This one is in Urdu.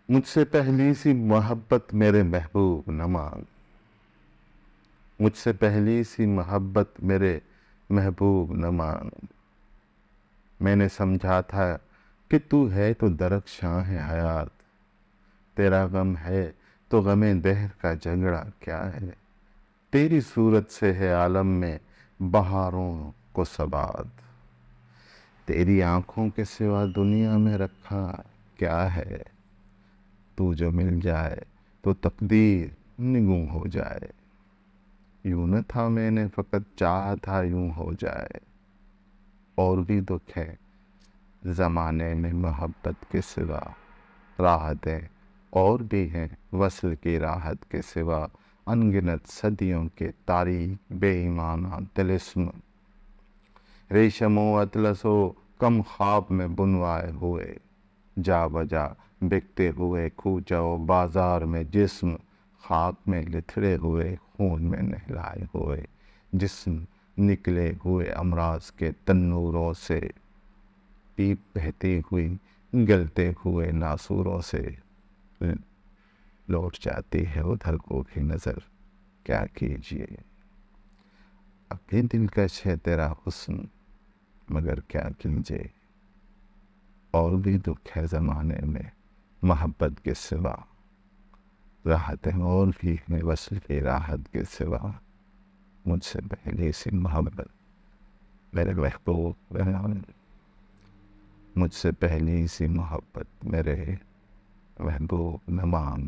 مجھ سے پہلی سی محبت میرے محبوب نہ مانگ، مجھ سے پہلی سی محبت میرے محبوب نہ مانگ۔ میں نے سمجھا تھا کہ تو ہے تو درخشاں ہے حیات، تیرا غم ہے تو غم دہر کا جھگڑا کیا ہے، تیری صورت سے ہے عالم میں بہاروں کو ثبات، تیری آنکھوں کے سوا دنیا میں رکھا کیا ہے، تو جو مل جائے تو تقدیر نگوں ہو جائے، یوں نہ تھا میں نے فقط چاہا تھا یوں ہو جائے، اور بھی دکھ ہے زمانے میں محبت کے سوا، راحتیں اور بھی ہیں وصل کی راحت کے سوا، انگنت صدیوں کے تاریک بے ایمانہ طلسم، ریشم و اطلس و کم خواب میں بنوائے ہوئے، جا بجا بکتے ہوئے کوچہ و بازار میں جسم، خاک میں لتھڑے ہوئے خون میں نہلائے ہوئے جسم، نکلے ہوئے امراض کے تنوروں سے، پیپ بہتی ہوئی گلتے ہوئے ناسوروں سے، لوٹ جاتی ہے ادھر کو بھی نظر، کیا کیجیے اب بھی دلکش ہے تیرا حسن، مگر کیا کیجیے، اور بھی دکھ ہے زمانے میں محبت کے سوا، راحتیں اور بھی ہیں وصل کی راحت کے سوا، مجھ سے پہلی سی محبت میرے محبوب، مجھ سے پہلی سی محبت میرے محبوب نہ مانگ۔